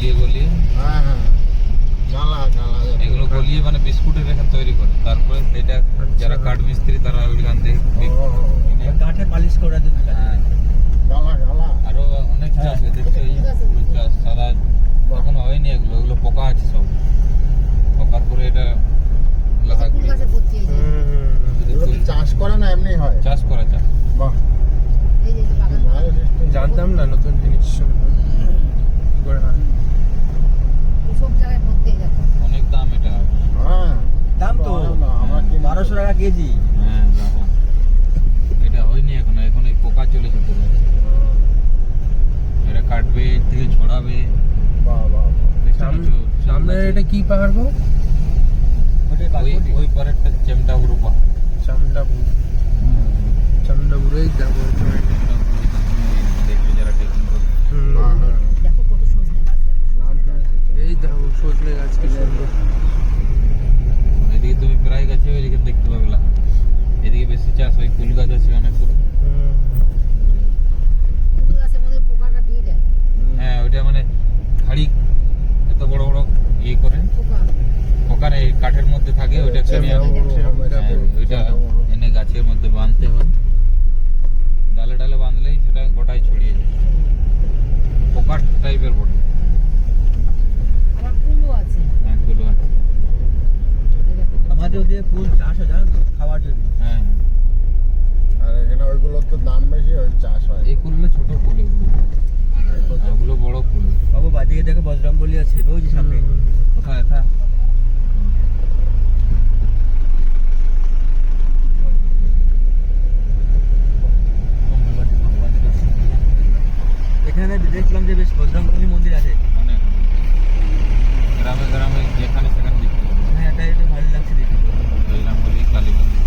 গলিয়ে গলিয়ে, হ্যাঁ হ্যাঁ, গালা গালা এগুলো গলিয়ে মানে বিস্কুটের এখান তৈরি করে, তারপরে সেটা যারা কাঠ মিস্ত্রি তারা ওইখান থেকে কাঠে পালিশ করার জন্য। হ্যাঁ, গালা গালা। আরো অনেক চাষ হয় দেখছো, এই ফুল চাষ সাদা এখনো হয়নি, এগুলো এগুলো পোকা আছে সব, পোকার পরে এটা লাগা ফুল গাছে ভর্তি এই যে। এগুলো কি চাষ করে না এমনি হয়? চাষ করে চাষ। বাহ, এই যে বাগান। ভালো system। জানতাম না, নতুন জিনিস শুনলাম। কি করে হয়? সব জায়গায় ভর্তি এই দেখো। অনেক দাম এটা। হ্যাঁ, দাম তো আমরা কি 1200 টাকা কেজি। হ্যাঁ দাম। এটা হয়নি এখনো, এখন এই পোকা চলেছে তো, এটা কাটবে, এর থেকে ছড়াবে। বাহ বাহ সামনে এটা কি পাহাড় গো? ওই পরেরটা চেমটাবুরু পাহাড়। চামড়াবুড়োই যাবো। দেখবে যারা ট্রেকিং করে। দেখো কত সজনে গাছ দেখো। এই দেখো সজনে গাছ কি সুন্দর। এদিকে তুমি প্রায় গাছে ওইদিকে দেখতে পাবে না, এদিকে বেশি চাষ হয়, ফুল গাছ আছে অনেক করে। ফুল গাছের মধ্যে পোকাটা দিয়ে দেয়। হ্যাঁ ওইটা মানে খাড়ি এত বড় বড় ইয়ে করে, পোকা। পোকার এই কাঠের মধ্যে থাকে, ওইটা কিনে ওইটা এনে গাছের মধ্যে বাঁধতে হয়, ডালে ডালে বাঁধলেই সেটা গোটাই ছড়িয়ে যায়, পোকার টাইপের বড়। আবার ফুলও আছে। হ্যাঁ ফুলও আছে। এই দেখো। আমাদের ওদিকে ফুল চাষ হয় জানো তো, খাওয়ার জন্য। হ্যাঁ আর এখানে ওইগুলোর তো দাম বেশি, ওই চাষ হয়। এই ফুলগুলো ছোট ফুল, ওগুলো বড় ফুল। বাবু বাদিকে দেখো বজরংবলী আছে রোজ সামনে। কোথায় এটা? এখানে দেখলাম যে বেশ বজরংবলী মন্দির আছে। মানে গ্রামে গ্রামে যেখানে সেখানে দেখতে পাবো। হ্যাঁ এটা ভালো লাগছে দেখতে। বজরংবলী, কালী মন্দির।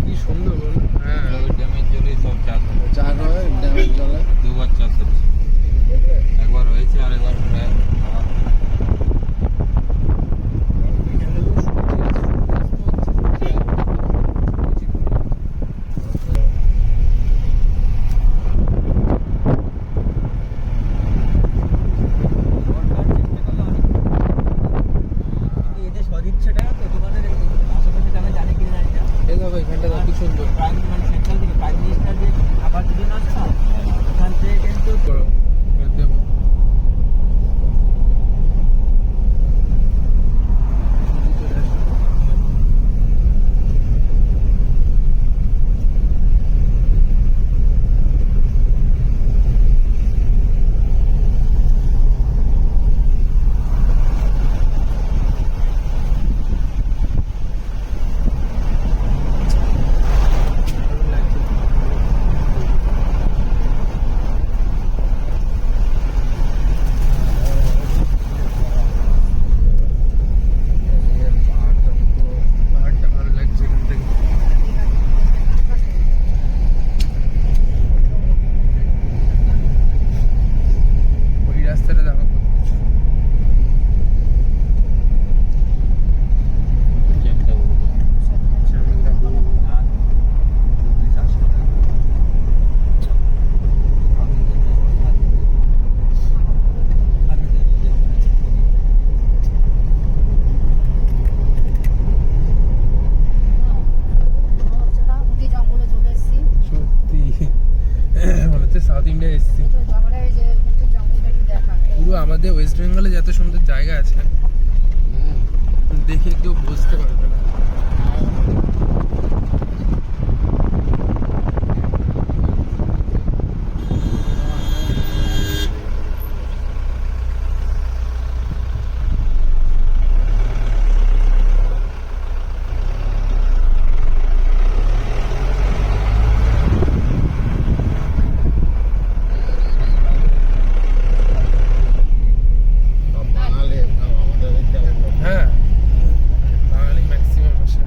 কি সুন্দর বল। হ্যাঁ ওই ড্যামের জলে সব চাষ হয়। চাষ হয় ড্যামের জলে। দুবার চাষ হচ্ছে, একবার হয়েছে আর একবার প্রায় আবার। এদের সদিচ্ছা টাকা তো তোমাদের আশেপাশে গ্রামে জানে কি জানি না। এই দেখো এখানটা কি সুন্দর। প্রাইম মানে সেন্ট্রাল থেকে প্রাইম মিনিস্টার যে আবাস যোজনা আছে না, ওখান থেকে কিন্তু দেবো। পাহাড়টা ভালো লাগছে এখান থেকে। ওই রাস্তাটা দেখো। হচ্ছে না, উঠি জঙ্গলে চলে এসেছি। সত্যি মনে হচ্ছে সাউথ ইন্ডিয়া এসেছি। তো জঙ্গলে এই যে উঠি জঙ্গলটা একটু দেখা। পুরো আমাদের ওয়েস্ট বেঙ্গলে যত সুন্দর জায়গা আছে দেখে কেউ বুঝতে পারবে না। বাঙালি আমাদের এই জায়গায় হ্যাঁ বাঙালি ম্যাক্সিমাম আসে।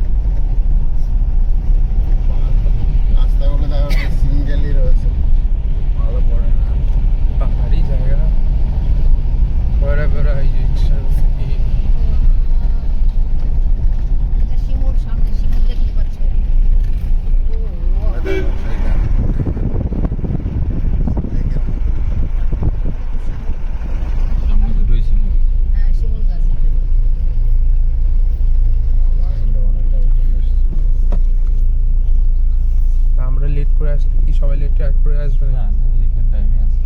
কি সবাই লেট করে আসবে না না? না এইখান টাইমে আছে